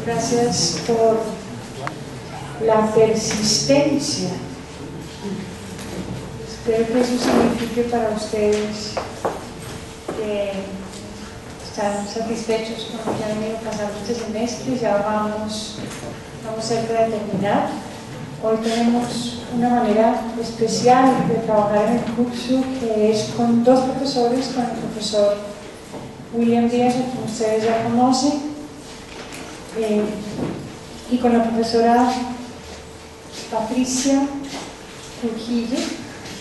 gracias por la persistencia. Espero que eso signifique para ustedes que están satisfechos con lo que han venido pasando este semestre. Ya vamos cerca de terminar. Hoy tenemos una manera especial de trabajar en el curso, que es con dos profesores, con el profesor William Díaz, que ustedes ya conocen, y con la profesora Patricia Trujillo,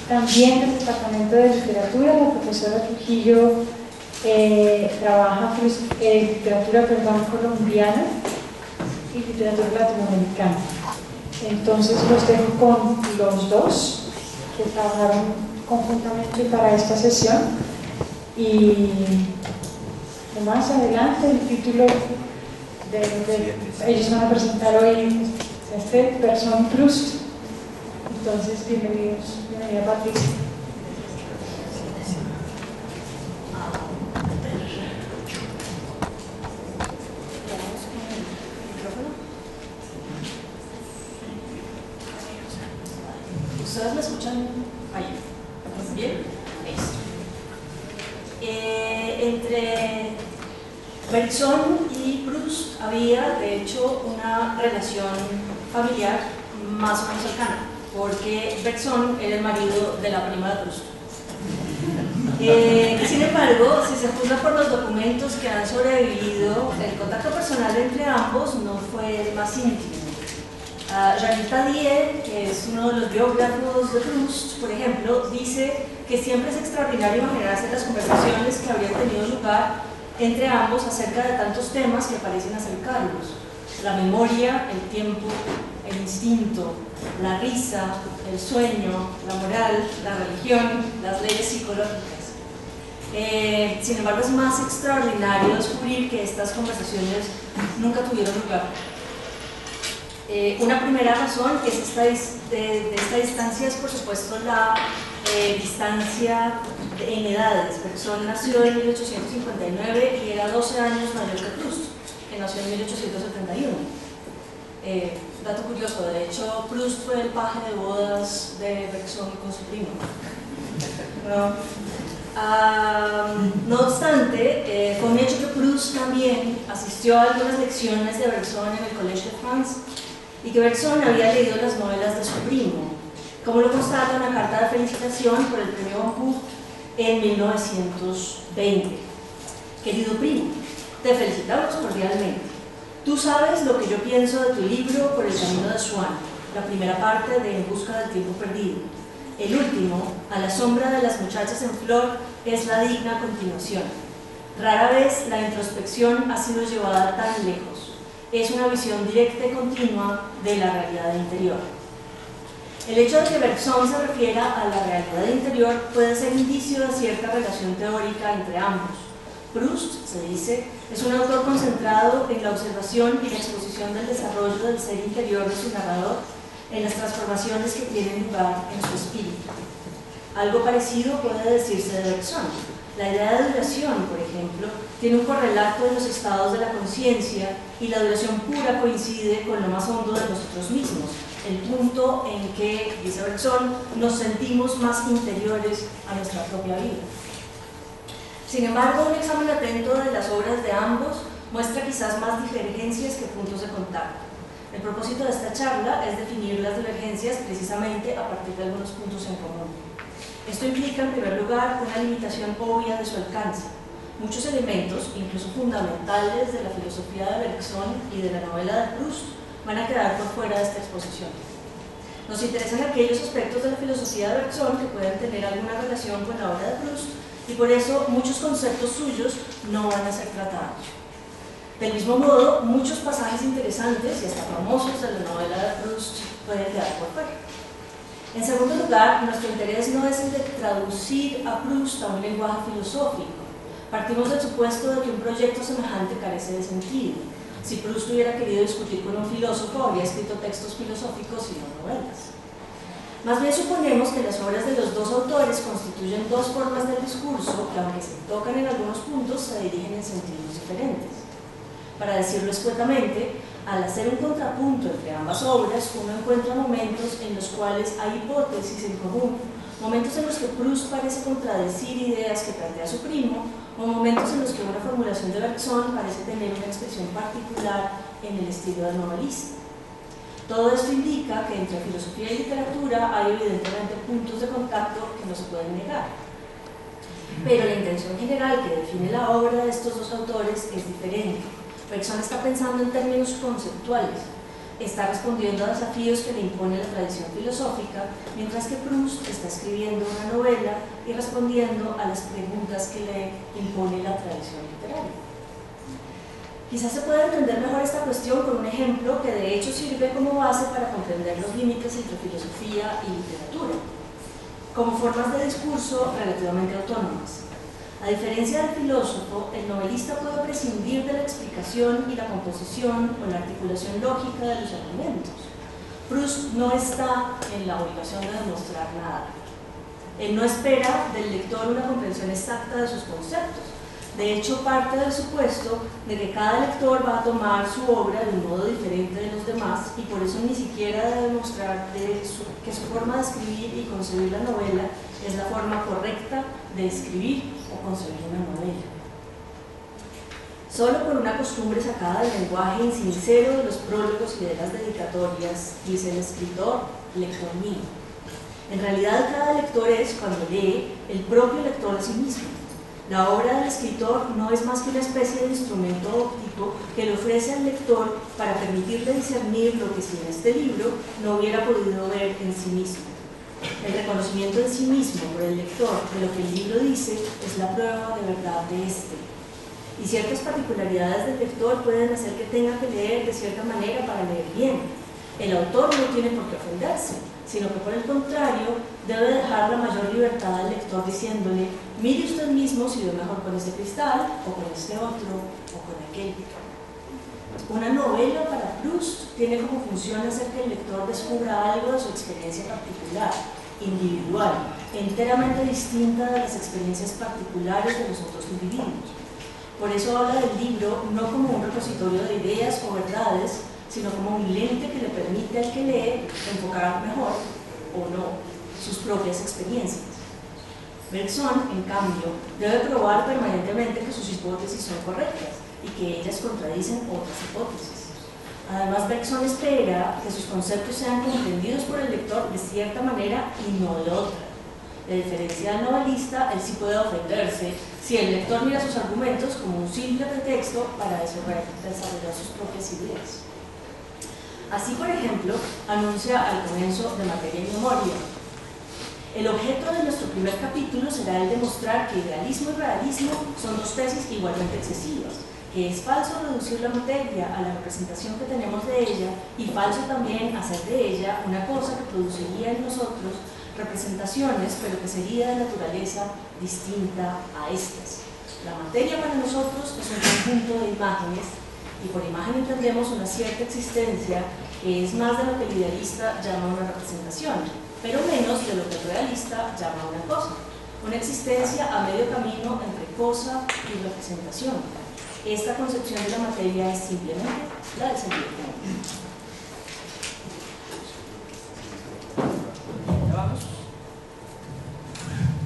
también del Departamento de Literatura. La profesora Trujillo trabaja literatura colombiana y literatura latinoamericana. Entonces los dejo con los dos que trabajaron conjuntamente para esta sesión, y más adelante el título ellos van a presentar hoy Bergson y Proust. Entonces, bienvenida Patricia. ¿Ustedes me escuchan ahí? ¿Bien? Entre Bergson y Proust había, de hecho, una relación familiar más o menos cercana, porque Bergson era el marido de la prima de Proust. Sin embargo, si se juzga por los documentos que han sobrevivido, el contacto personal entre ambos no fue el más íntimo. Jean-Yves Tadier, que es uno de los biógrafos de Proust, por ejemplo, dice que siempre es extraordinario imaginarse las conversaciones que habrían tenido lugar entre ambos acerca de tantos temas que parecen acercarlos: la memoria, el tiempo, el instinto, la risa, el sueño, la moral, la religión, las leyes psicológicas. Sin embargo, es más extraordinario descubrir que estas conversaciones nunca tuvieron lugar. Una primera razón de esta distancia es, por supuesto, la distancia en edades. Bergson nació en 1859 y era 12 años mayor que Proust, que nació en 1871. Dato curioso, de hecho, Proust fue el paje de bodas de Bergson con su primo. No obstante, fue un hecho que Proust también asistió a algunas lecciones de Bergson en el Collège de France, y que Bergson había leído las novelas de su primo, como lo constata una carta de felicitación por el premio Goncourt en 1920. Querido primo, te felicitamos cordialmente. Tú sabes lo que yo pienso de tu libro Por el camino de Swann, la primera parte de En busca del tiempo perdido. El último, A la sombra de las muchachas en flor, es la digna continuación. Rara vez la introspección ha sido llevada tan lejos. Es una visión directa y continua de la realidad interior. El hecho de que Bergson se refiera a la realidad interior puede ser indicio de cierta relación teórica entre ambos. Proust, se dice, es un autor concentrado en la observación y la exposición del desarrollo del ser interior de su narrador, en las transformaciones que tienen lugar en su espíritu. Algo parecido puede decirse de Bergson. La idea de duración, por ejemplo, tiene un correlato en los estados de la conciencia, y la duración pura coincide con lo más hondo de nosotros mismos, el punto en que, dice Bergson, nos sentimos más interiores a nuestra propia vida. Sin embargo, un examen atento de las obras de ambos muestra quizás más divergencias que puntos de contacto. El propósito de esta charla es definir las divergencias precisamente a partir de algunos puntos en común. Esto implica, en primer lugar, una limitación obvia de su alcance. Muchos elementos, incluso fundamentales, de la filosofía de Bergson y de la novela de Proust van a quedar por fuera de esta exposición. Nos interesan aquellos aspectos de la filosofía de Bergson que pueden tener alguna relación con la obra de Proust, y por eso muchos conceptos suyos no van a ser tratados. Del mismo modo, muchos pasajes interesantes y hasta famosos de la novela de Proust pueden quedar por fuera. En segundo lugar, nuestro interés no es el de traducir a Proust a un lenguaje filosófico. Partimos del supuesto de que un proyecto semejante carece de sentido. Si Proust hubiera querido discutir con un filósofo, habría escrito textos filosóficos y no novelas. Más bien suponemos que las obras de los dos autores constituyen dos formas del discurso que, aunque se tocan en algunos puntos, se dirigen en sentidos diferentes. Para decirlo escuetamente, Al hacer un contrapunto entre ambas obras, uno encuentra momentos en los cuales hay hipótesis en común, momentos en los que Proust parece contradecir ideas que plantea su primo, o momentos en los que una formulación de Bergson parece tener una expresión particular en el estilo del novelista. Todo esto indica que entre filosofía y literatura hay evidentemente puntos de contacto que no se pueden negar. Pero la intención general que define la obra de estos dos autores es diferente. Bergson está pensando en términos conceptuales, está respondiendo a desafíos que le impone la tradición filosófica, mientras que Proust está escribiendo una novela y respondiendo a las preguntas que le impone la tradición literaria. Quizás se pueda entender mejor esta cuestión con un ejemplo que de hecho sirve como base para comprender los límites entre filosofía y literatura, como formas de discurso relativamente autónomas. A diferencia del filósofo, el novelista puede prescindir de la explicación y la composición o la articulación lógica de los argumentos. Proust no está en la obligación de demostrar nada. Él no espera del lector una comprensión exacta de sus conceptos. De hecho, parte del supuesto de que cada lector va a tomar su obra de un modo diferente de los demás y por eso ni siquiera debe demostrar que su forma de escribir y concebir la novela es la forma correcta de escribir o concebir una novela. Solo por una costumbre sacada del lenguaje insincero de los prólogos y de las dedicatorias, dice el escritor, lector mío. En realidad, cada lector es, cuando lee, el propio lector de sí mismo. La obra del escritor no es más que una especie de instrumento óptico que le ofrece al lector para permitirle discernir lo que sin este libro no hubiera podido ver en sí mismo. El reconocimiento en sí mismo por el lector de lo que el libro dice es la prueba de verdad de este. Y ciertas particularidades del lector pueden hacer que tenga que leer de cierta manera para leer bien. El autor no tiene por qué ofenderse, sino que por el contrario debe dejar la mayor libertad al lector diciéndole: mire usted mismo si ve mejor con este cristal o con este otro o con aquel. Una novela para Proust tiene como función hacer que el lector descubra algo de su experiencia particular, individual, enteramente distinta de las experiencias particulares de los otros individuos. Por eso habla del libro no como un repositorio de ideas o verdades, sino como un lente que le permite al que lee enfocar mejor o no sus propias experiencias. Bergson, en cambio, debe probar permanentemente que sus hipótesis son correctas y que ellas contradicen otras hipótesis. Además, Bergson espera que sus conceptos sean comprendidos por el lector de cierta manera y no de otra. De diferencia del novelista, él sí puede ofenderse si el lector mira sus argumentos como un simple pretexto para desarrollar sus propias ideas. Así, por ejemplo, anuncia al comienzo de Materia y Memoria: el objeto de nuestro primer capítulo será el demostrar que idealismo y realismo son dos tesis igualmente excesivas, que es falso reducir la materia a la representación que tenemos de ella y falso también hacer de ella una cosa que produciría en nosotros representaciones, pero que sería de naturaleza distinta a estas. La materia para nosotros es un conjunto de imágenes, y por imagen entendemos una cierta existencia que es más de lo que el idealista llama una representación, pero menos de lo que el realista llama una cosa. Una existencia a medio camino entre cosa y representación. Esta concepción de la materia es simplemente la del sentido común.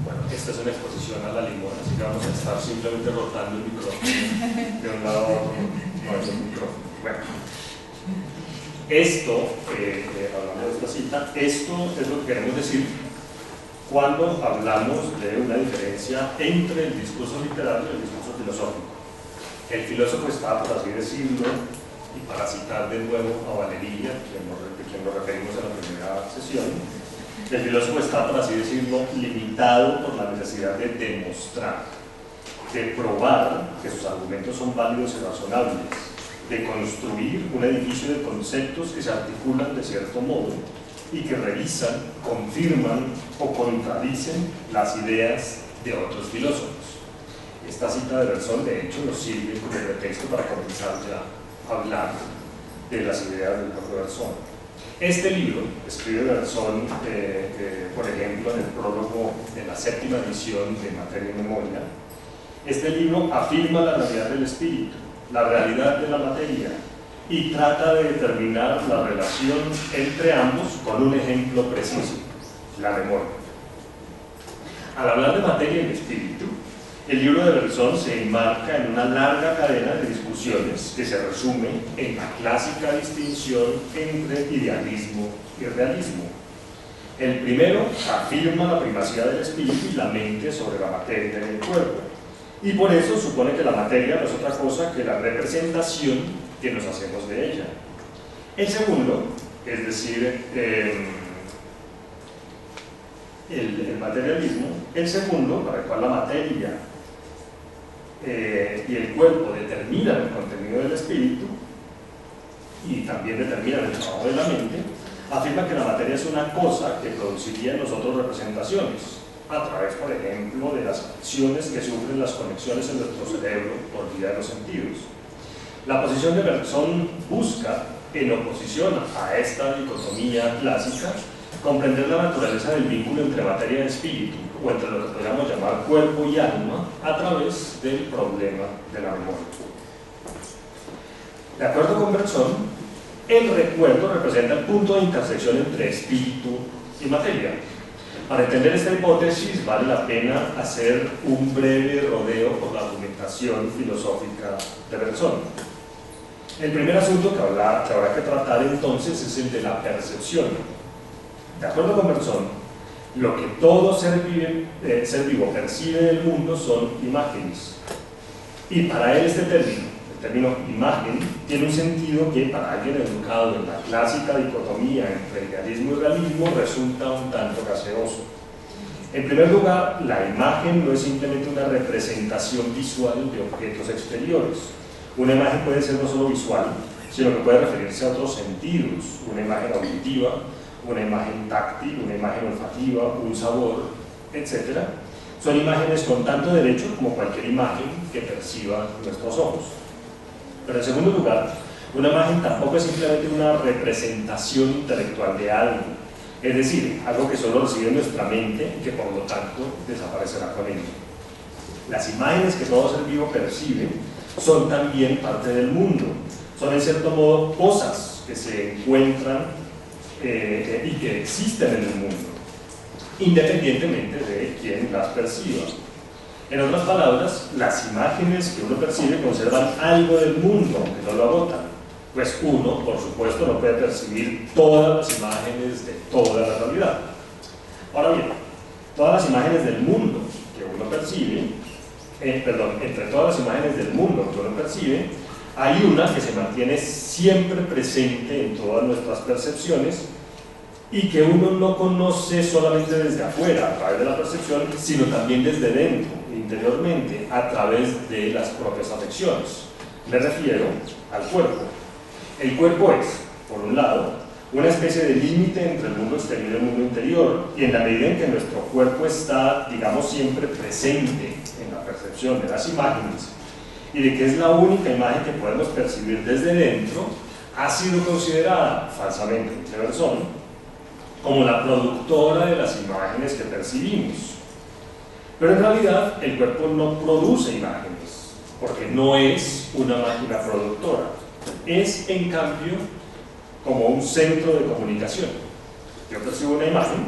Bueno, esta es una exposición a la limón, así que vamos a estar simplemente rotando el micrófono de un lado a otro. No es un micrófono. Bueno, esto, hablando de esta cita, esto es lo que queremos decir cuando hablamos de una diferencia entre el discurso literario y el discurso filosófico. El filósofo está, por así decirlo, y para citar de nuevo a Valeria, de quien nos referimos en la primera sesión, el filósofo está, por así decirlo, limitado por la necesidad de demostrar, de probar que sus argumentos son válidos y razonables, de construir un edificio de conceptos que se articulan de cierto modo y que revisan, confirman o contradicen las ideas de otros filósofos. Esta cita de Bergson, de hecho, nos sirve como pretexto para comenzar ya a hablar de las ideas del propio Bergson. Este libro, escribe Bergson, por ejemplo, en el prólogo de la 7ª edición de Materia y Memoria. Este libro afirma la realidad del espíritu, la realidad de la materia, y trata de determinar la relación entre ambos con un ejemplo preciso, la memoria. Al hablar de materia y espíritu, el libro de Bergson se enmarca en una larga cadena de discusiones que se resume en la clásica distinción entre idealismo y realismo. El primero afirma la primacía del espíritu y la mente sobre la materia y el cuerpo, y por eso supone que la materia no es otra cosa que la representación que nos hacemos de ella. El segundo, es decir, el materialismo, el segundo, para el cual la materia y el cuerpo determinan el contenido del espíritu y también determinan el trabajo de la mente, afirma que la materia es una cosa que produciría en nosotros representaciones, a través, por ejemplo, de las acciones que sufren las conexiones en nuestro cerebro por vía de los sentidos. La posición de Bergson busca, en oposición a esta dicotomía clásica, comprender la naturaleza del vínculo entre materia y espíritu, o entre lo que podríamos llamar cuerpo y alma, a través del problema de la memoria. De acuerdo con Bergson, el recuerdo representa el punto de intersección entre espíritu y materia. Para entender esta hipótesis vale la pena hacer un breve rodeo por la argumentación filosófica de Bergson. El primer asunto que habrá que tratar entonces es el de la percepción. De acuerdo con Bergson, lo que todo ser vivo percibe del mundo son imágenes. Y para él este término, el término imagen, tiene un sentido que para alguien educado en la clásica dicotomía entre idealismo y realismo resulta un tanto gaseoso. En primer lugar, la imagen no es simplemente una representación visual de objetos exteriores. Una imagen puede ser no solo visual, sino que puede referirse a otros sentidos, una imagen auditiva, una imagen táctil, una imagen olfativa, un sabor, etc. Son imágenes con tanto derecho como cualquier imagen que perciba nuestros ojos. Pero en segundo lugar, una imagen tampoco es simplemente una representación intelectual de algo, es decir, algo que solo recibe nuestra mente y que por lo tanto desaparecerá con ella. Las imágenes que todo ser vivo percibe son también parte del mundo, son en cierto modo cosas que se encuentran y que existen en el mundo, independientemente de quién las perciba. En otras palabras, las imágenes que uno percibe conservan algo del mundo, aunque no lo agotan, pues uno, por supuesto, no puede percibir todas las imágenes de toda la realidad. Ahora bien, todas las imágenes del mundo que uno percibe, entre todas las imágenes del mundo que uno percibe, hay una que se mantiene siempre presente en todas nuestras percepciones y que uno no conoce solamente desde afuera, a través de la percepción, sino también desde dentro, interiormente, a través de las propias afecciones. Me refiero al cuerpo. El cuerpo es, por un lado, una especie de límite entre el mundo exterior y el mundo interior, y en la medida en que nuestro cuerpo está, digamos, siempre presente en la percepción de las imágenes, y de que es la única imagen que podemos percibir desde dentro, ha sido considerada, falsamente, dice Bergson, como la productora de las imágenes que percibimos. Pero en realidad el cuerpo no produce imágenes, porque no es una máquina productora. Es, en cambio, como un centro de comunicación. Yo percibo una imagen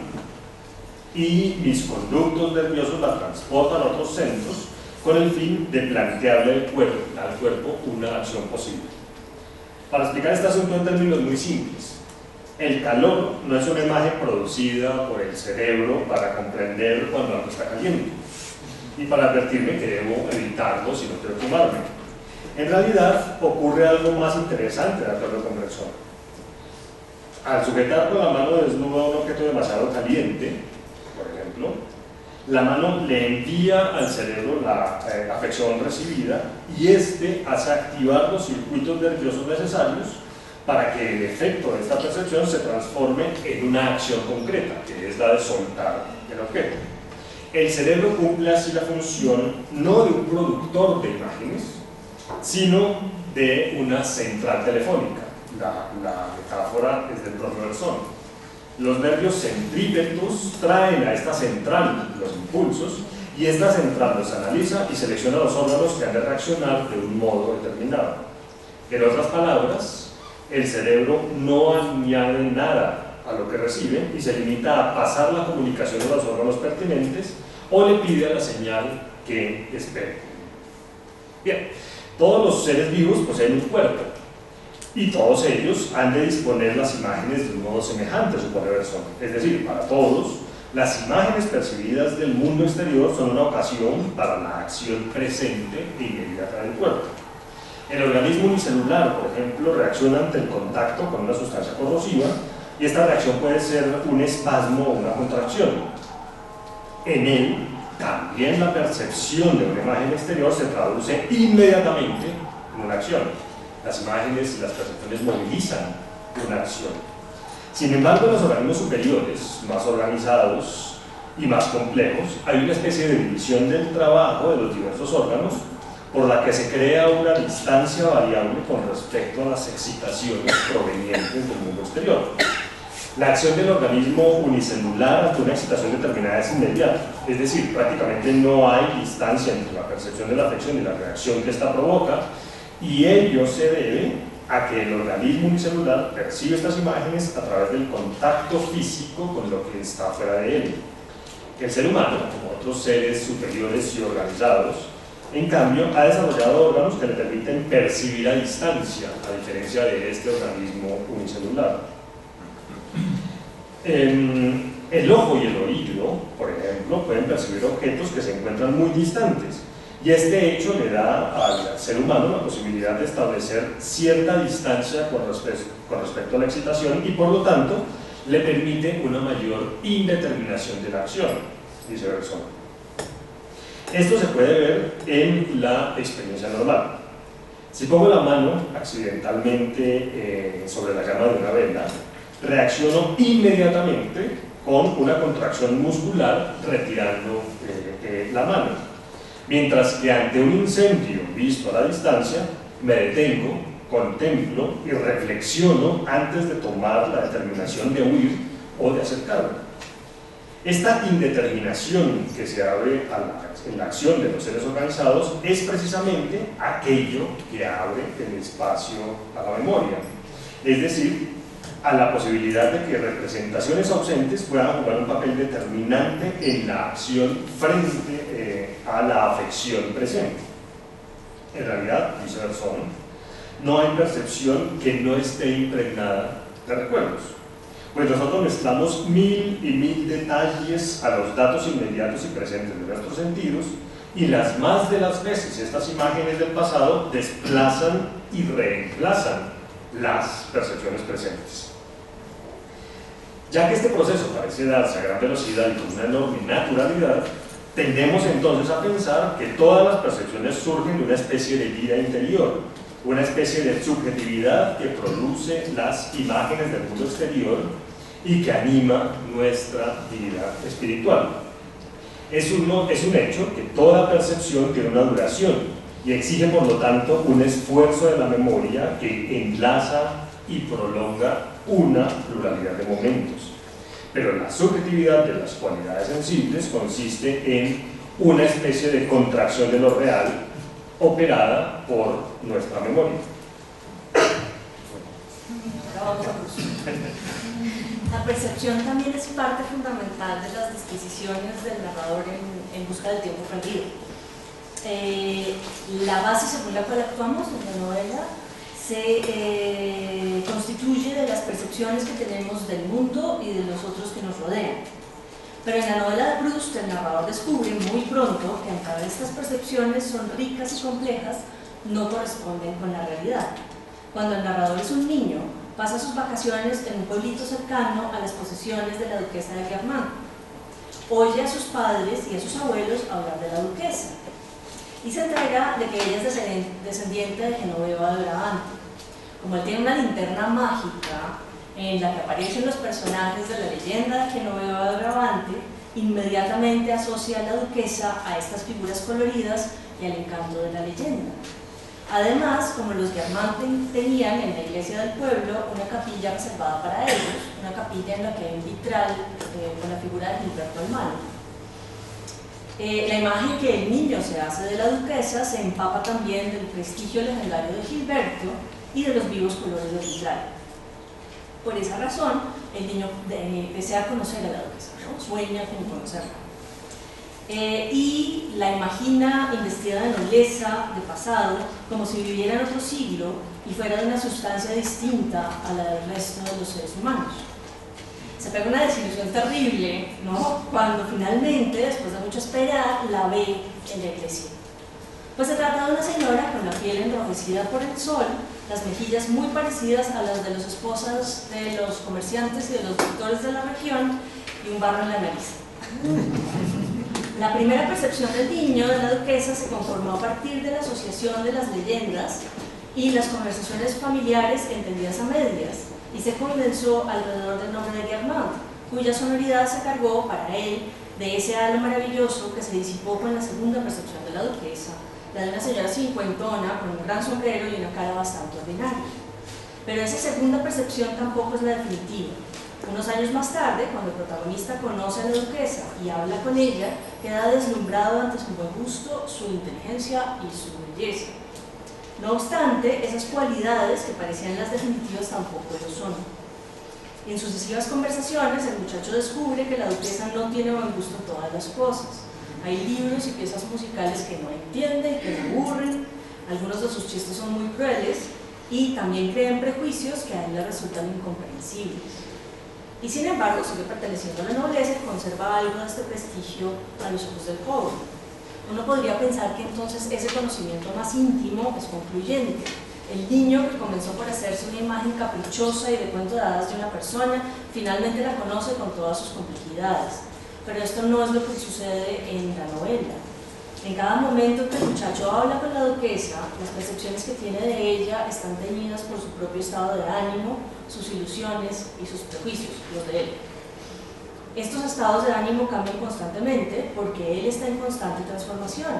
y mis conductos nerviosos la transportan a otros centros con el fin de plantearle al cuerpo una acción posible. Para explicar este asunto en términos muy simples, el calor no es una imagen producida por el cerebro para comprender cuando algo está caliente y para advertirme que debo evitarlo si no quiero quemarme. En realidad ocurre algo más interesante de acuerdo con Bergson. Al sujetar con la mano desnuda un objeto demasiado caliente, por ejemplo, la mano le envía al cerebro la afección recibida y este hace activar los circuitos nerviosos necesarios para que el efecto de esta percepción se transforme en una acción concreta, que es la de soltar el objeto. El cerebro cumple así la función no de un productor de imágenes, sino de una central telefónica. La metáfora es del propio Bergson. Los nervios centrípetos traen a esta central los impulsos y esta central los analiza y selecciona los órganos que han de reaccionar de un modo determinado. En otras palabras, el cerebro no añade nada a lo que recibe y se limita a pasar la comunicación a los órganos pertinentes o le pide a la señal que espere. Bien, todos los seres vivos poseen un cuerpo y todos ellos han de disponer las imágenes de un modo semejante, supone Bergson. Es decir, para todos, las imágenes percibidas del mundo exterior son una ocasión para la acción presente e inmediata del cuerpo. El organismo unicelular, por ejemplo, reacciona ante el contacto con una sustancia corrosiva y esta reacción puede ser un espasmo o una contracción. En él, también la percepción de una imagen exterior se traduce inmediatamente en una acción. Las imágenes y las percepciones movilizan una acción. Sin embargo, en los organismos superiores, más organizados y más complejos, hay una especie de división del trabajo de los diversos órganos por la que se crea una distancia variable con respecto a las excitaciones provenientes del mundo exterior. La acción del organismo unicelular ante una excitación determinada es inmediata, es decir, prácticamente no hay distancia entre la percepción de la afección y la reacción que ésta provoca, y ello se debe a que el organismo unicelular percibe estas imágenes a través del contacto físico con lo que está fuera de él. El ser humano, como otros seres superiores y organizados, en cambio, ha desarrollado órganos que le permiten percibir a distancia, a diferencia de este organismo unicelular. El ojo y el oído, por ejemplo, pueden percibir objetos que se encuentran muy distantes, y este hecho le da al ser humano la posibilidad de establecer cierta distancia con respecto a la excitación y por lo tanto le permite una mayor indeterminación de la acción, dice Bergson. Esto se puede ver en la experiencia normal. Si pongo la mano accidentalmente sobre la llama de una vela, reacciono inmediatamente con una contracción muscular retirando la mano. Mientras que ante un incendio visto a la distancia, me detengo, contemplo y reflexiono antes de tomar la determinación de huir o de acercarme. Esta indeterminación que se abre en la acción de los seres organizados es precisamente aquello que abre el espacio a la memoria, es decir, a la posibilidad de que representaciones ausentes puedan jugar un papel determinante en la acción frente a la afección presente. En realidad, dice Bergson, no hay percepción que no esté impregnada de recuerdos, pues nosotros mezclamos mil y mil detalles a los datos inmediatos y presentes de nuestros sentidos, y las más de las veces estas imágenes del pasado desplazan y reemplazan las percepciones presentes. Ya que este proceso parece darse a gran velocidad y con una enorme naturalidad, tendemos entonces a pensar que todas las percepciones surgen de una especie de vida interior, una especie de subjetividad que produce las imágenes del mundo exterior y que anima nuestra vida espiritual. Es un hecho que toda percepción tiene una duración y exige por lo tanto un esfuerzo de la memoria que enlaza y prolonga una pluralidad de momentos. Pero la subjetividad de las cualidades sensibles consiste en una especie de contracción de lo real operada por nuestra memoria. La percepción también es parte fundamental de las disquisiciones del narrador en busca del tiempo perdido. La base según la cual actuamos en la novela se constituye de las percepciones que tenemos del mundo y de los otros que nos rodean. Pero en la novela de Proust, el narrador descubre muy pronto que aunque estas percepciones son ricas y complejas, no corresponden con la realidad. Cuando el narrador es un niño, pasa sus vacaciones en un pueblito cercano a las posesiones de la duquesa de Guermantes. Oye a sus padres y a sus abuelos hablar de la duquesa y se entera de que ella es descendiente de Genoveva de Brabante. Como él tiene una linterna mágica en la que aparecen los personajes de la leyenda de Genoveva de Brabante, inmediatamente asocia a la duquesa a estas figuras coloridas y al encanto de la leyenda. Además, como los Guermantes tenían en la iglesia del pueblo una capilla reservada para ellos, una capilla en la que hay un vitral con la figura de Gilberto el Malo. La imagen que el niño se hace de la duquesa se empapa también del prestigio legendario de Gilberto y de los vivos colores del vitrario. Por esa razón, el niño desea conocer a la duquesa, ¿no? Sueña con conocerla. Y la imagina investida de nobleza, de pasado, como si viviera en otro siglo y fuera de una sustancia distinta a la del resto de los seres humanos. Se pega una desilusión terrible, ¿no?, cuando finalmente, después de mucho esperar, la ve en la iglesia. Pues se trata de una señora con la piel enrojecida por el sol, las mejillas muy parecidas a las de las esposas de los comerciantes y de los doctores de la región, y un barro en la nariz. La primera percepción del niño de la duquesa se conformó a partir de la asociación de las leyendas y las conversaciones familiares entendidas a medias, y se condensó alrededor del nombre de Guermantes, cuya sonoridad se cargó para él de ese halo maravilloso que se disipó con la segunda percepción de la duquesa, la de una señora cincuentona con un gran sombrero y una cara bastante ordinaria. Pero esa segunda percepción tampoco es la definitiva. Unos años más tarde, cuando el protagonista conoce a la duquesa y habla con ella, queda deslumbrado ante su buen gusto, su inteligencia y su belleza. No obstante, esas cualidades que parecían las definitivas tampoco lo son. En sucesivas conversaciones, el muchacho descubre que la duquesa no tiene buen gusto en todas las cosas. Hay libros y piezas musicales que no entiende, que le aburren, algunos de sus chistes son muy crueles y también creen prejuicios que a él le resultan incomprensibles. Y sin embargo sigue perteneciendo a la nobleza y conserva algo de este prestigio a los ojos del joven. Uno podría pensar que entonces ese conocimiento más íntimo es concluyente. El niño que comenzó por hacerse una imagen caprichosa y de cuento de hadas de una persona, finalmente la conoce con todas sus complejidades. Pero esto no es lo que sucede en la novela. En cada momento que el muchacho habla con la duquesa, las percepciones que tiene de ella están teñidas por su propio estado de ánimo, sus ilusiones y sus prejuicios, los de él. Estos estados de ánimo cambian constantemente porque él está en constante transformación.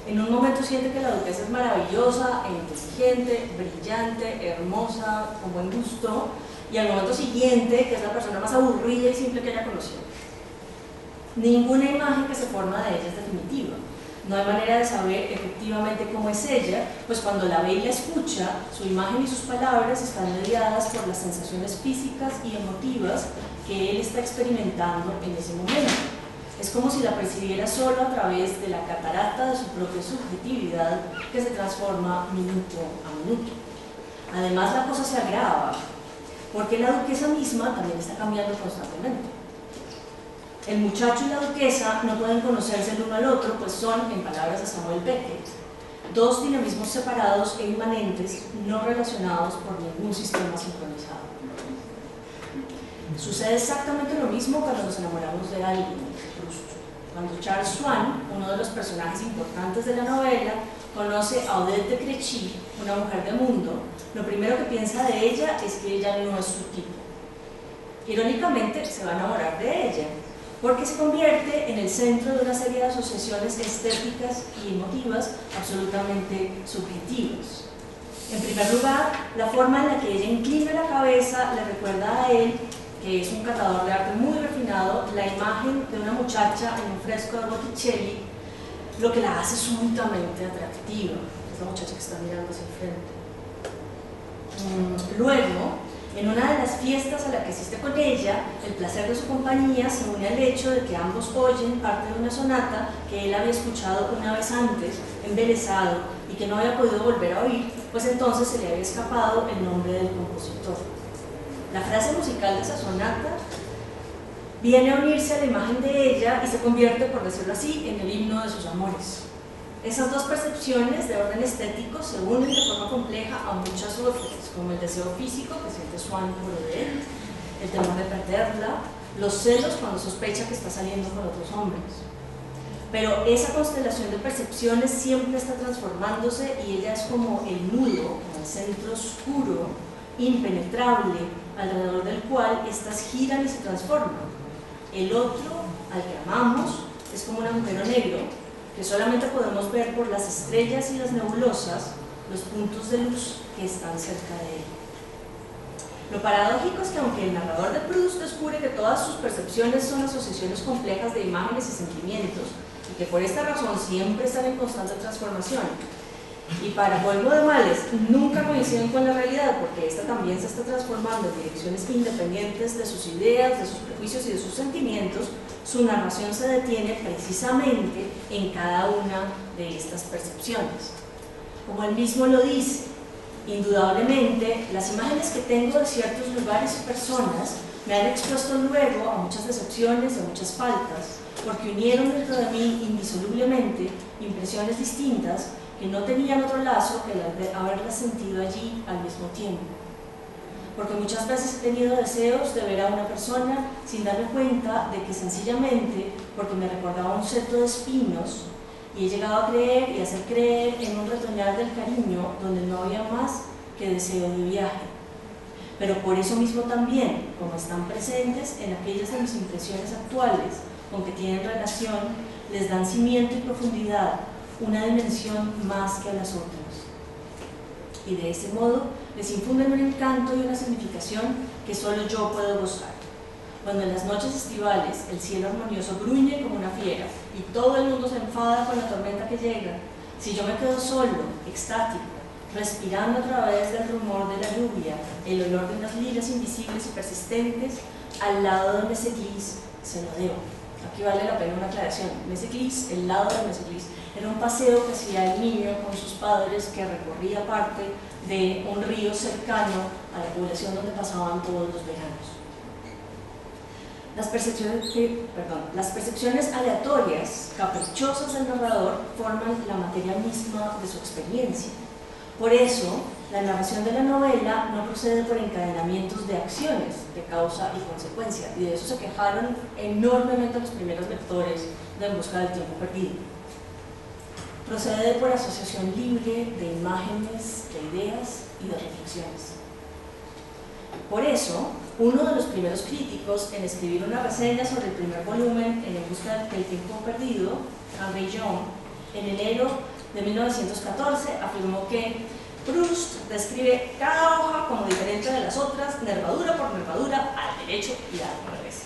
En un momento siente que la duquesa es maravillosa, inteligente, brillante, hermosa, con buen gusto, y al momento siguiente que es la persona más aburrida y simple que haya conocido. Ninguna imagen que se forma de ella es definitiva. No hay manera de saber efectivamente cómo es ella, pues cuando la ve y la escucha, su imagen y sus palabras están mediadas por las sensaciones físicas y emotivas que él está experimentando en ese momento. Es como si la percibiera solo a través de la catarata de su propia subjetividad que se transforma minuto a minuto. Además, la cosa se agrava, porque la duquesa misma también está cambiando constantemente. El muchacho y la duquesa no pueden conocerse el uno al otro, pues son, en palabras de Samuel Beckett, dos dinamismos separados e inmanentes, no relacionados por ningún sistema sincronizado. Sucede exactamente lo mismo cuando nos enamoramos de alguien, Proust. Cuando Charles Swann, uno de los personajes importantes de la novela, conoce a Odette de Crécy, una mujer de mundo, lo primero que piensa de ella es que ella no es su tipo. Irónicamente, se va a enamorar de ella, porque se convierte en el centro de una serie de asociaciones estéticas y emotivas absolutamente subjetivas. En primer lugar, la forma en la que ella inclina la cabeza le recuerda a él, que es un catador de arte muy refinado, la imagen de una muchacha en un fresco de Botticelli, lo que la hace súbitamente atractiva. Es la muchacha que está mirando hacia el frente. Luego, en una de las fiestas a la que asiste con ella, el placer de su compañía se une al hecho de que ambos oyen parte de una sonata que él había escuchado una vez antes, embelesado, y que no había podido volver a oír, pues entonces se le había escapado el nombre del compositor. La frase musical de esa sonata viene a unirse a la imagen de ella y se convierte, por decirlo así, en el himno de sus amores. Esas dos percepciones de orden estético se unen de forma compleja a muchas otras, como el deseo físico que siente Swann por Odette, el temor de perderla, los celos cuando sospecha que está saliendo con otros hombres. Pero esa constelación de percepciones siempre está transformándose y ella es como el nudo, como el centro oscuro, impenetrable, alrededor del cual estas giran y se transforman. El otro, al que amamos, es como un agujero negro que solamente podemos ver por las estrellas y las nebulosas, los puntos de luz que están cerca de él. Lo paradójico es que aunque el narrador de Proust descubre que todas sus percepciones son asociaciones complejas de imágenes y sentimientos, y que por esta razón siempre están en constante transformación, Y para colmo de males, nunca coinciden con la realidad, porque esta también se está transformando en direcciones independientes de sus ideas, de sus prejuicios y de sus sentimientos. Su narración se detiene precisamente en cada una de estas percepciones. Como él mismo lo dice, indudablemente, las imágenes que tengo de ciertos lugares y personas me han expuesto luego a muchas decepciones y a muchas faltas, porque unieron dentro de mí indisolublemente impresiones distintas que no tenían otro lazo que el de haberlas sentido allí al mismo tiempo. Porque muchas veces he tenido deseos de ver a una persona sin darme cuenta de que sencillamente porque me recordaba un seto de espinos, y he llegado a creer y a hacer creer en un retoñar del cariño donde no había más que deseo de viaje. Pero por eso mismo también, como están presentes en aquellas de mis impresiones actuales con que tienen relación, les dan cimiento y profundidad, una dimensión más que a las otras. Y de ese modo les infunden un encanto y una significación que solo yo puedo gozar. Cuando en las noches estivales el cielo armonioso gruñe como una fiera y todo el mundo se enfada con la tormenta que llega, si yo me quedo solo, extático, respirando a través del rumor de la lluvia, el olor de unas lilas invisibles y persistentes, al lado de Méséglise, se lo debo. Aquí vale la pena una aclaración. Méséglise, el lado de Méséglise, era un paseo que hacía el niño con sus padres que recorría parte de un río cercano a la población donde pasaban todos los veranos. Las percepciones aleatorias, caprichosas del narrador, forman la materia misma de su experiencia. Por eso, la narración de la novela no procede por encadenamientos de acciones de causa y consecuencia, y de eso se quejaron enormemente los primeros lectores de En busca del tiempo perdido. Procede por asociación libre de imágenes, de ideas y de reflexiones. Por eso, uno de los primeros críticos en escribir una reseña sobre el primer volumen En busca del tiempo perdido, Henry Young, en enero de 1914, afirmó que Proust describe cada hoja como diferente de las otras, nervadura por nervadura, al derecho y al revés.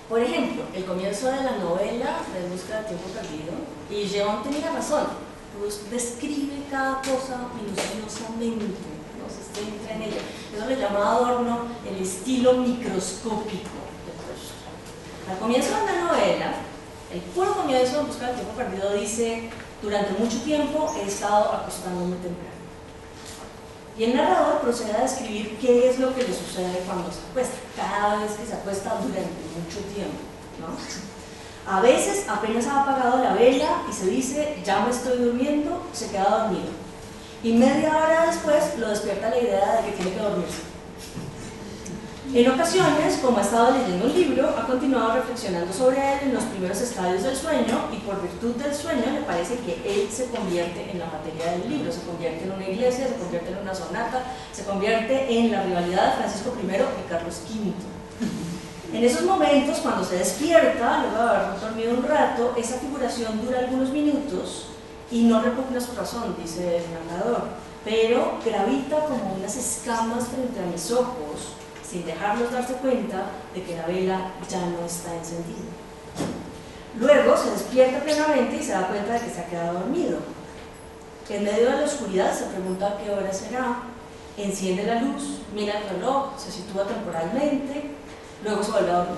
Por ejemplo, el comienzo de la novela de En busca del tiempo perdido, y Young tenía razón, Proust describe cada cosa minuciosamente, no se centra en ella. Eso le llama Adorno el estilo microscópico de Proust. Al comienzo de la novela, el puro comienzo de En busca del tiempo perdido dice: durante mucho tiempo he estado acostándome temprano. Y el narrador procede a describir qué es lo que le sucede cuando se acuesta, cada vez que se acuesta durante mucho tiempo, ¿no? A veces apenas ha apagado la vela y se dice: ya me estoy durmiendo, se queda dormido. Y media hora después lo despierta la idea de que tiene que dormirse. En ocasiones, como ha estado leyendo un libro, ha continuado reflexionando sobre él en los primeros estadios del sueño, y por virtud del sueño le parece que él se convierte en la materia del libro, se convierte en una iglesia, se convierte en una sonata, se convierte en la rivalidad de Francisco I y Carlos V. En esos momentos, cuando se despierta, luego de haber dormido un rato, esa figuración dura algunos minutos y no repugna su razón, dice el narrador, pero gravita como unas escamas frente a mis ojos, sin dejarlos darse cuenta de que la vela ya no está encendida. Luego se despierta plenamente y se da cuenta de que se ha quedado dormido. En medio de la oscuridad se pregunta qué hora será, enciende la luz, mira el reloj, se sitúa temporalmente, luego se vuelve a dormir.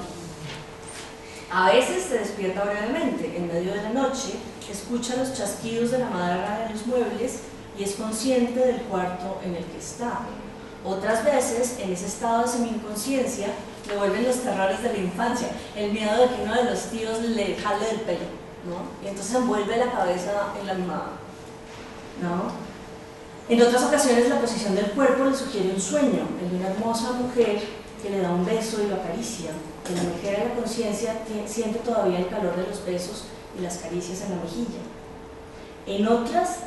A veces se despierta brevemente, en medio de la noche, escucha los chasquidos de la madera de los muebles y es consciente del cuarto en el que está. Otras veces, en ese estado de semi-inconsciencia, le vuelven los terrores de la infancia, el miedo de que uno de los tíos le jale del pelo, ¿no? Y entonces envuelve la cabeza en la almohada, ¿no? En otras ocasiones, la posición del cuerpo le sugiere un sueño, el de una hermosa mujer que le da un beso y lo acaricia. En la mejilla de la conciencia siente todavía el calor de los besos y las caricias en la mejilla. En otras,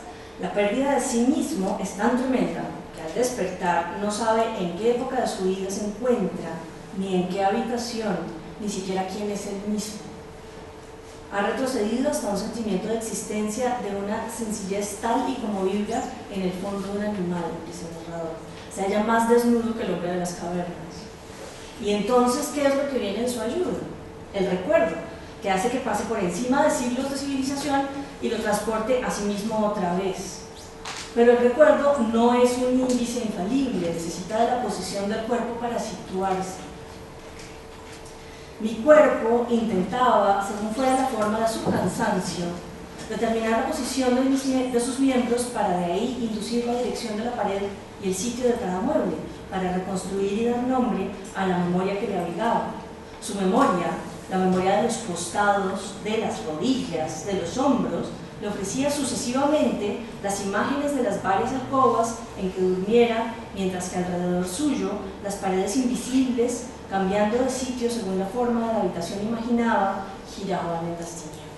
la pérdida de sí mismo es tan tremenda que al despertar no sabe en qué época de su vida se encuentra, ni en qué habitación, ni siquiera quién es él mismo. Ha retrocedido hasta un sentimiento de existencia de una sencillez tal y como vibra en el fondo de un animal, dice el narrador. Se halla más desnudo que el hombre de las cavernas. Y entonces, ¿qué es lo que viene en su ayuda? El recuerdo, que hace que pase por encima de siglos de civilización y lo transporte a sí mismo otra vez. Pero el recuerdo no es un índice infalible, necesita de la posición del cuerpo para situarse. Mi cuerpo intentaba, según fuera la forma de su cansancio, determinar la posición de sus miembros para de ahí inducir la dirección de la pared y el sitio de cada mueble, para reconstruir y dar nombre a la memoria que le abrigaba. Su memoria, la memoria de los costados, de las rodillas, de los hombros, le ofrecía sucesivamente las imágenes de las varias alcobas en que durmiera, mientras que alrededor suyo las paredes invisibles, cambiando de sitio según la forma de la habitación imaginada, giraban en las tinieblas.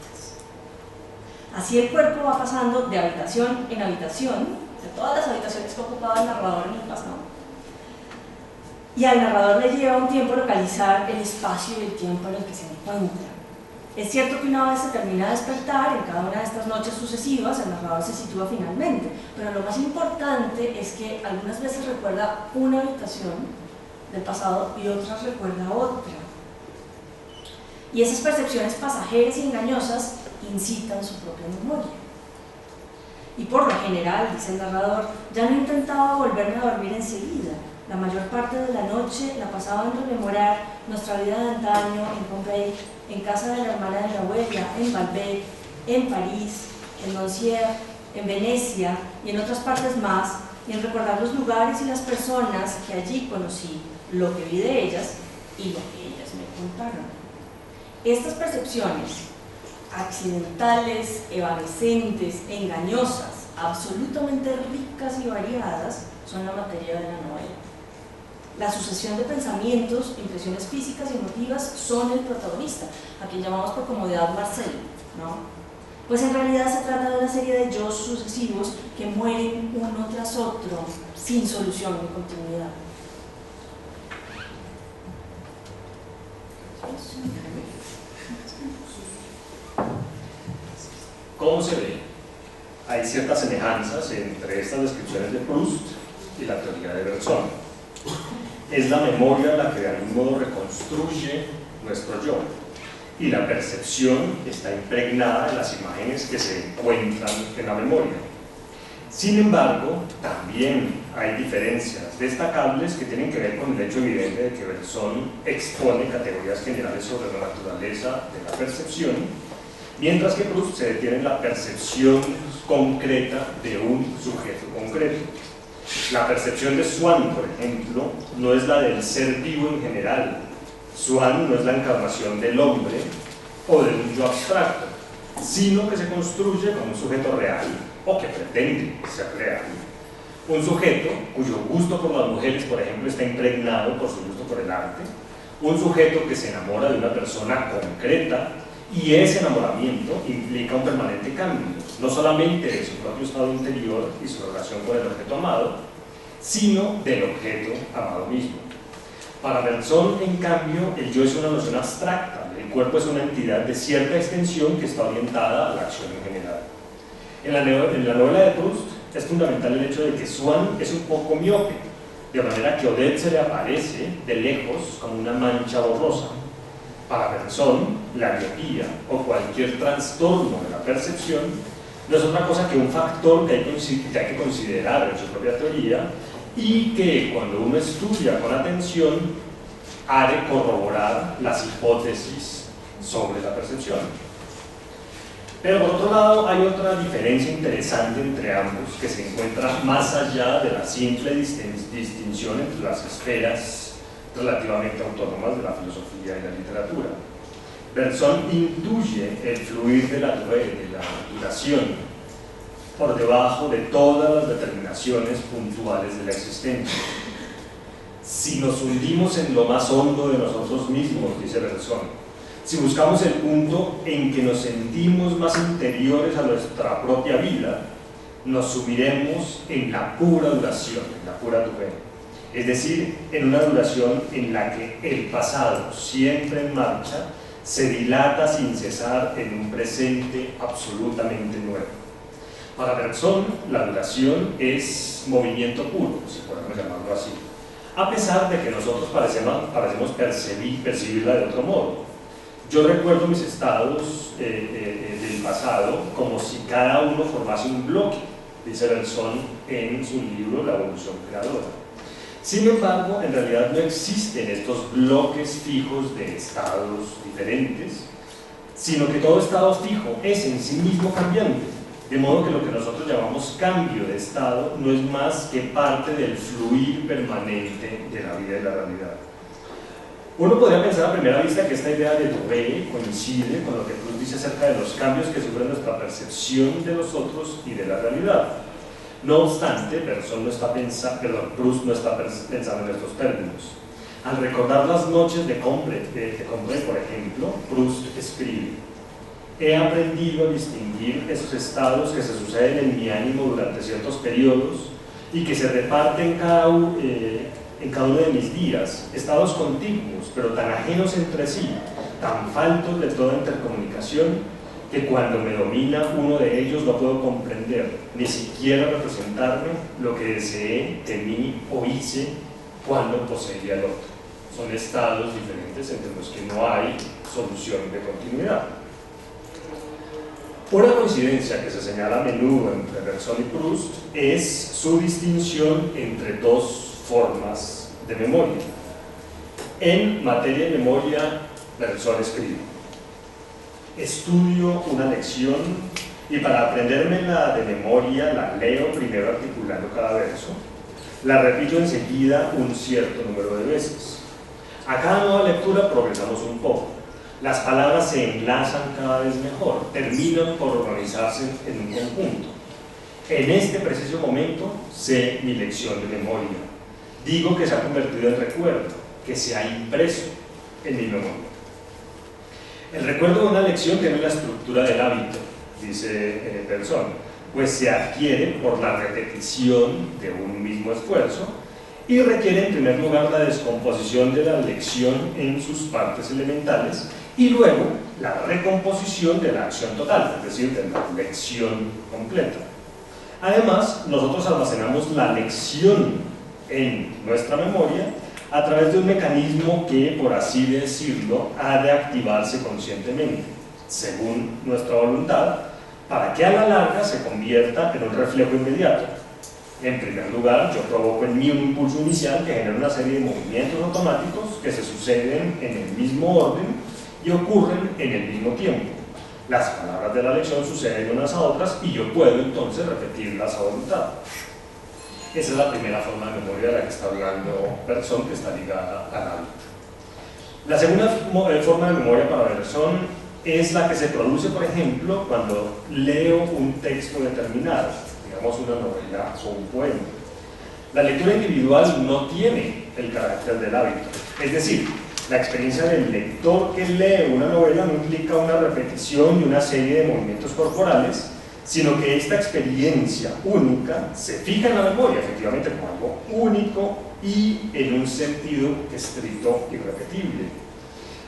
Así el cuerpo va pasando de habitación en habitación, de todas las habitaciones que ocupaba el narrador en el pasado, y al narrador le lleva un tiempo localizar el espacio y el tiempo en el que se encuentra. Es cierto que una vez se termina de despertar, en cada una de estas noches sucesivas, el narrador se sitúa finalmente, pero lo más importante es que algunas veces recuerda una habitación del pasado y otras recuerda otra. Y esas percepciones pasajeras y engañosas incitan su propia memoria. Y por lo general, dice el narrador, ya no intentaba volverme a dormir enseguida. La mayor parte de la noche la pasaba en rememorar nuestra vida de antaño en Pompey, en casa de la hermana de mi abuela, en Balbec, en París, en Montsière, en Venecia y en otras partes más, y en recordar los lugares y las personas que allí conocí, lo que vi de ellas y lo que ellas me contaron. Estas percepciones, accidentales, evanescentes, engañosas, absolutamente ricas y variadas, son la materia de la novela. La sucesión de pensamientos, impresiones físicas y emotivas son el protagonista, a quien llamamos por comodidad Marcel, ¿no? Pues en realidad se trata de una serie de yo sucesivos que mueren uno tras otro, sin solución ni continuidad. ¿Cómo se ve? Hay ciertas semejanzas entre estas descripciones de Proust y la teoría de Bergson. Es la memoria la que de algún modo reconstruye nuestro yo, y la percepción está impregnada de las imágenes que se encuentran en la memoria. Sin embargo, también hay diferencias destacables que tienen que ver con el hecho evidente de que Bergson expone categorías generales sobre la naturaleza de la percepción, mientras que Proust se detiene en la percepción concreta de un sujeto concreto. La percepción de Swann, por ejemplo, no es la del ser vivo en general. Swann no es la encarnación del hombre o de un yo abstracto, sino que se construye como un sujeto real, o que pretende ser real. Un sujeto cuyo gusto por las mujeres, por ejemplo, está impregnado por su gusto por el arte. Un sujeto que se enamora de una persona concreta, y ese enamoramiento implica un permanente cambio, no solamente de su propio estado interior y su relación con el objeto amado, sino del objeto amado mismo. Para Bergson, en cambio, el yo es una noción abstracta, el cuerpo es una entidad de cierta extensión que está orientada a la acción en general. En la novela de Proust es fundamental el hecho de que Swann es un poco miope, de manera que Odette se le aparece de lejos como una mancha borrosa. Para Bergson, la miopía o cualquier trastorno de la percepción no es otra cosa que un factor que hay que considerar en su propia teoría y que cuando uno estudia con atención ha de corroborar las hipótesis sobre la percepción. Pero por otro lado hay otra diferencia interesante entre ambos que se encuentra más allá de la simple distinción entre las esferas relativamente autónomas de la filosofía y la literatura. Bergson intuye el fluir de la duración por debajo de todas las determinaciones puntuales de la existencia. Si nos hundimos en lo más hondo de nosotros mismos, dice Bergson, si buscamos el punto en que nos sentimos más interiores a nuestra propia vida, nos sumiremos en la pura duración, en la pura durée. Es decir, en una duración en la que el pasado, siempre en marcha, se dilata sin cesar en un presente absolutamente nuevo. Para Bergson, la duración es movimiento puro, si podemos llamarlo así, a pesar de que nosotros parecemos percibirla de otro modo. Yo recuerdo mis estados del pasado como si cada uno formase un bloque, dice Bergson en su libro La evolución creadora. Sin embargo, en realidad no existen estos bloques fijos de estados diferentes, sino que todo estado fijo es en sí mismo cambiante, de modo que lo que nosotros llamamos cambio de estado no es más que parte del fluir permanente de la vida y la realidad. Uno podría pensar a primera vista que esta idea de Dubé coincide con lo que Proust dice acerca de los cambios que sufre nuestra percepción de los otros y de la realidad. No obstante, Proust no está pensando en estos términos. Al recordar las noches de Combray, por ejemplo, Proust escribe: he aprendido a distinguir esos estados que se suceden en mi ánimo durante ciertos periodos y que se reparten en cada uno de mis días, estados contiguos, pero tan ajenos entre sí, tan faltos de toda intercomunicación, que cuando me domina uno de ellos no puedo comprender, ni siquiera representarme lo que deseé, temí o hice cuando poseía el otro. Son estados diferentes entre los que no hay solución de continuidad. Una coincidencia que se señala a menudo entre Bergson y Proust es su distinción entre dos formas de memoria. En materia de memoria, Bergson escribe: estudio una lección y para aprendérmela de memoria la leo primero articulando cada verso, la repito enseguida un cierto número de veces. A cada nueva lectura progresamos un poco. Las palabras se enlazan cada vez mejor, terminan por organizarse en un conjunto. En este preciso momento sé mi lección de memoria. Digo que se ha convertido en recuerdo, que se ha impreso en mi memoria. El recuerdo de una lección tiene la estructura del hábito, dice Bergson, pues se adquiere por la repetición de un mismo esfuerzo y requiere en primer lugar la descomposición de la lección en sus partes elementales y luego la recomposición de la acción total, es decir, de la lección completa. Además, nosotros almacenamos la lección en nuestra memoria a través de un mecanismo que, por así decirlo, ha de activarse conscientemente, según nuestra voluntad, para que a la larga se convierta en un reflejo inmediato. En primer lugar, yo provoco en mí un impulso inicial que genera una serie de movimientos automáticos que se suceden en el mismo orden y ocurren en el mismo tiempo. Las palabras de la lección suceden unas a otras y yo puedo entonces repetirlas a voluntad. Esa es la primera forma de memoria de la que está hablando Bergson, que está ligada al hábito. La segunda forma de memoria para Bergson es la que se produce, por ejemplo, cuando leo un texto determinado, digamos una novela o un poema. La lectura individual no tiene el carácter del hábito, es decir, la experiencia del lector que lee una novela no implica una repetición y una serie de movimientos corporales, sino que esta experiencia única se fija en la memoria, efectivamente, como algo único y en un sentido estricto y repetible.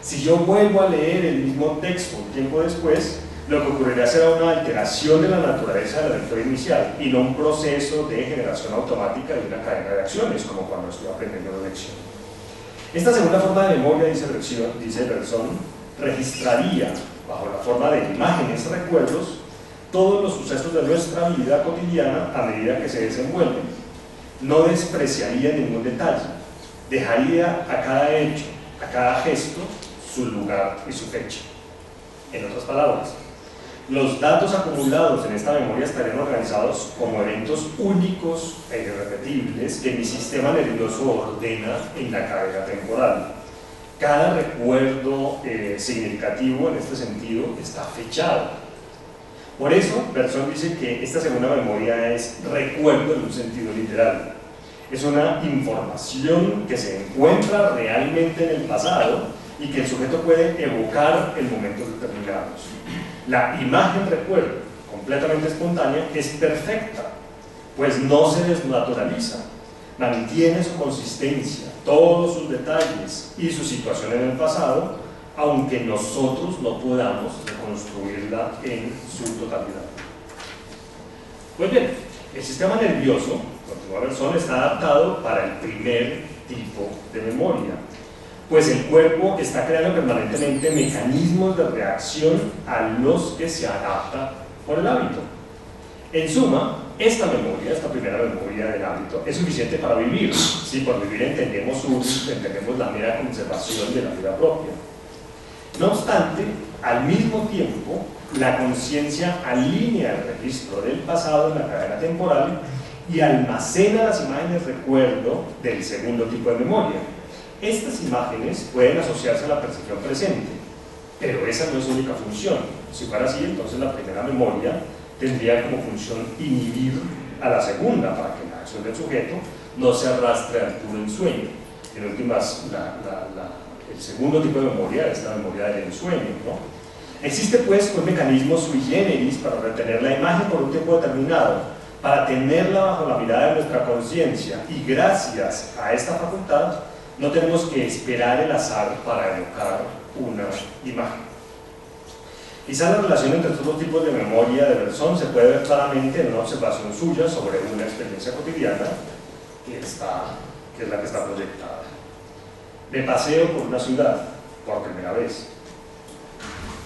Si yo vuelvo a leer el mismo texto un tiempo después, lo que ocurrirá será una alteración de la naturaleza de la lectura inicial y no un proceso de generación automática de una cadena de acciones, como cuando estoy aprendiendo una lección. Esta segunda forma de memoria, dice Bergson, registraría, bajo la forma de imágenes, recuerdos, todos los sucesos de nuestra vida cotidiana a medida que se desenvuelven. No despreciaría ningún detalle, dejaría a cada hecho, a cada gesto, su lugar y su fecha. En otras palabras, los datos acumulados en esta memoria estarían organizados como eventos únicos e irrepetibles que mi sistema nervioso ordena en la cadena temporal. Cada recuerdo significativo en este sentido está fechado. Por eso, Bergson dice que esta segunda memoria es recuerdo en un sentido literal. Es una información que se encuentra realmente en el pasado y que el sujeto puede evocar en momentos determinados. La imagen recuerdo, completamente espontánea, es perfecta, pues no se desnaturaliza, mantiene su consistencia, todos sus detalles y su situación en el pasado, aunque nosotros no podamos reconstruirla en su totalidad. Pues bien, el sistema nervioso, continúa Bergson, está adaptado para el primer tipo de memoria, pues el cuerpo está creando permanentemente mecanismos de reacción a los que se adapta por el hábito. En suma, esta memoria, esta primera memoria del hábito, es suficiente para vivir. Si por vivir entendemos la mera conservación de la vida propia. No obstante, al mismo tiempo, la conciencia alinea el registro del pasado en la cadena temporal y almacena las imágenes recuerdo del segundo tipo de memoria. Estas imágenes pueden asociarse a la percepción presente, pero esa no es su única función. Si fuera así, entonces la primera memoria tendría como función inhibir a la segunda para que la acción del sujeto no se arrastre al puro ensueño. En últimas, el segundo tipo de memoria es la memoria del ensueño, ¿no? Existe pues un mecanismo sui generis para retener la imagen por un tiempo determinado, para tenerla bajo la mirada de nuestra conciencia, y gracias a esta facultad no tenemos que esperar el azar para evocar una imagen. Quizá la relación entre estos dos tipos de memoria de Bergson se puede ver claramente en una observación suya sobre una experiencia cotidiana que es la que está proyectada. Me paseo por una ciudad por primera vez.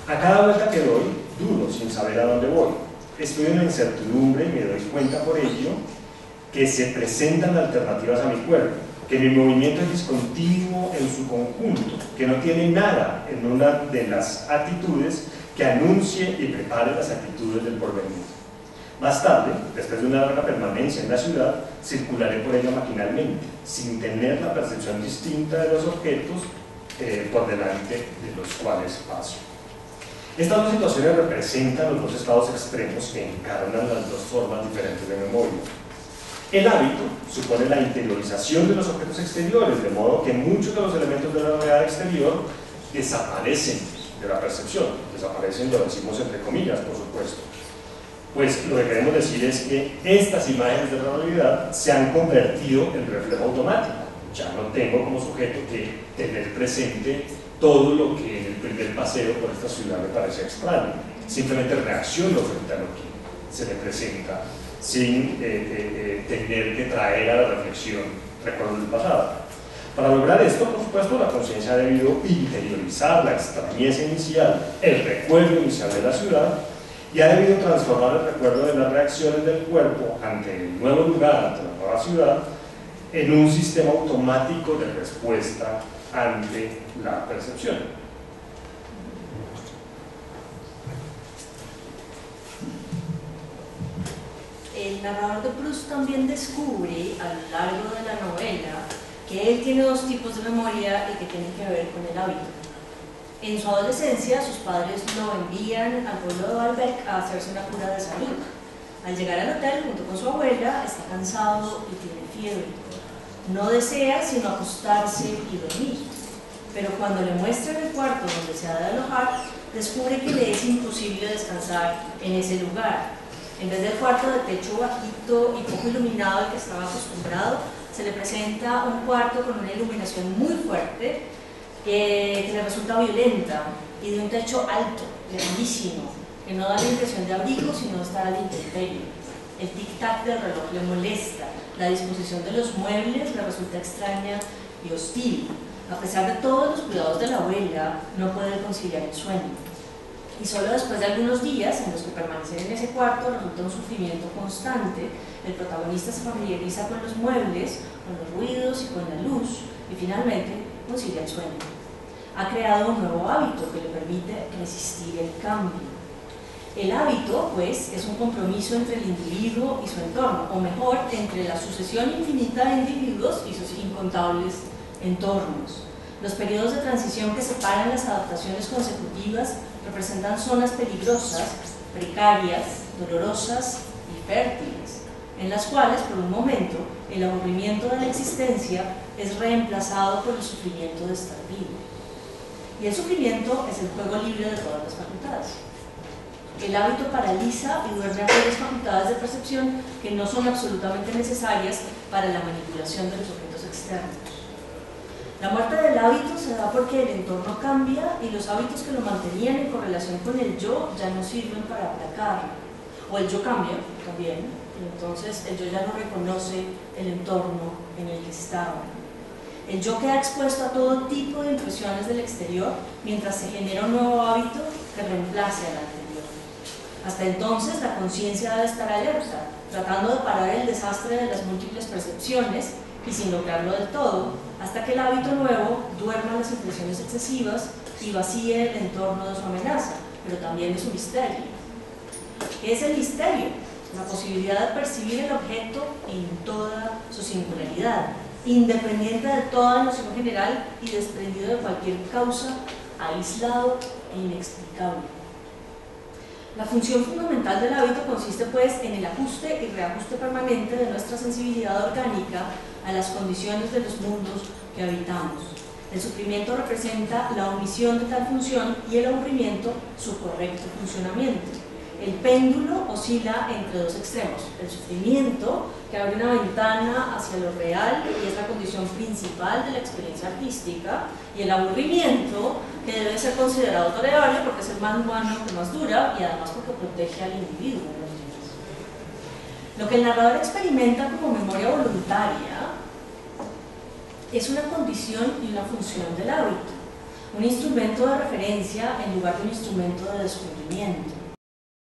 A cada vuelta que doy, dudo sin saber a dónde voy. Estoy en la incertidumbre y me doy cuenta por ello que se presentan alternativas a mi cuerpo, que mi movimiento es discontinuo en su conjunto, que no tiene nada en una de las actitudes que anuncie y prepare las actitudes del porvenir. Más tarde, después de una larga permanencia en la ciudad, circularé por ella maquinalmente, sin tener la percepción distinta de los objetos por delante de los cuales paso. Estas dos situaciones representan los dos estados extremos que encarnan las dos formas diferentes de memoria. El hábito supone la interiorización de los objetos exteriores, de modo que muchos de los elementos de la realidad exterior desaparecen de la percepción. Desaparecen, lo decimos entre comillas, por supuesto. Pues lo que queremos decir es que estas imágenes de la realidad se han convertido en reflejo automático. Ya no tengo como sujeto que tener presente todo lo que en el primer paseo por esta ciudad me parece extraño. Simplemente reacciono frente a lo que se me presenta, sin tener que traer a la reflexión recuerdos del pasado. Para lograr esto, por supuesto, la conciencia ha debido interiorizar la extrañeza inicial, el recuerdo inicial de la ciudad, y ha debido transformar el recuerdo de las reacciones del cuerpo ante el nuevo lugar, ante la nueva ciudad, en un sistema automático de respuesta ante la percepción. El narrador de Proust también descubre a lo largo de la novela que él tiene dos tipos de memoria y que tienen que ver con el hábito. En su adolescencia, sus padres lo envían al pueblo de Balbec a hacerse una cura de salud. Al llegar al hotel, junto con su abuela, está cansado y tiene fiebre. No desea sino acostarse y dormir. Pero cuando le muestran el cuarto donde se ha de alojar, descubre que le es imposible descansar en ese lugar. En vez del cuarto de techo bajito y poco iluminado al que estaba acostumbrado, se le presenta un cuarto con una iluminación muy fuerte que le resulta violenta y de un techo alto, grandísimo, que no da la impresión de abrigo sino de estar a la intemperie. El tic-tac del reloj le molesta, la disposición de los muebles le resulta extraña y hostil. A pesar de todos los cuidados de la abuela, no puede conciliar el sueño. Y solo después de algunos días en los que permanecer en ese cuarto resulta un sufrimiento constante, el protagonista se familiariza con los muebles, con los ruidos y con la luz, y finalmente concilia el sueño. Ha creado un nuevo hábito que le permite resistir el cambio. El hábito, pues, es un compromiso entre el individuo y su entorno, o mejor, entre la sucesión infinita de individuos y sus incontables entornos. Los periodos de transición que separan las adaptaciones consecutivas representan zonas peligrosas, precarias, dolorosas y fértiles, en las cuales, por un momento, el aburrimiento de la existencia es reemplazado por el sufrimiento de estar vivo. Y el sufrimiento es el juego libre de todas las facultades. El hábito paraliza y duerme aquellas facultades de percepción que no son absolutamente necesarias para la manipulación de los objetos externos. La muerte del hábito se da porque el entorno cambia y los hábitos que lo mantenían en correlación con el yo ya no sirven para aplacarlo. O el yo cambia también, y entonces el yo ya no reconoce el entorno en el que estaba. El yo queda expuesto a todo tipo de impresiones del exterior mientras se genera un nuevo hábito que reemplace al anterior. Hasta entonces, la conciencia debe estar alerta, tratando de parar el desastre de las múltiples percepciones y sin lograrlo del todo, hasta que el hábito nuevo duerma las impresiones excesivas y vacíe el entorno de su amenaza, pero también de su misterio. ¿Qué es el misterio? La posibilidad de percibir el objeto en toda su singularidad, independiente de toda noción general y desprendido de cualquier causa, aislado e inexplicable. La función fundamental del hábito consiste pues en el ajuste y reajuste permanente de nuestra sensibilidad orgánica a las condiciones de los mundos que habitamos. El sufrimiento representa la omisión de tal función y el aburrimiento su correcto funcionamiento. El péndulo oscila entre dos extremos: el sufrimiento, que abre una ventana hacia lo real y es la condición principal de la experiencia artística, y el aburrimiento, que debe ser considerado tolerable porque es el más humano, que más dura y además porque protege al individuo. Lo que el narrador experimenta como memoria voluntaria es una condición y una función del hábito, un instrumento de referencia en lugar de un instrumento de descubrimiento.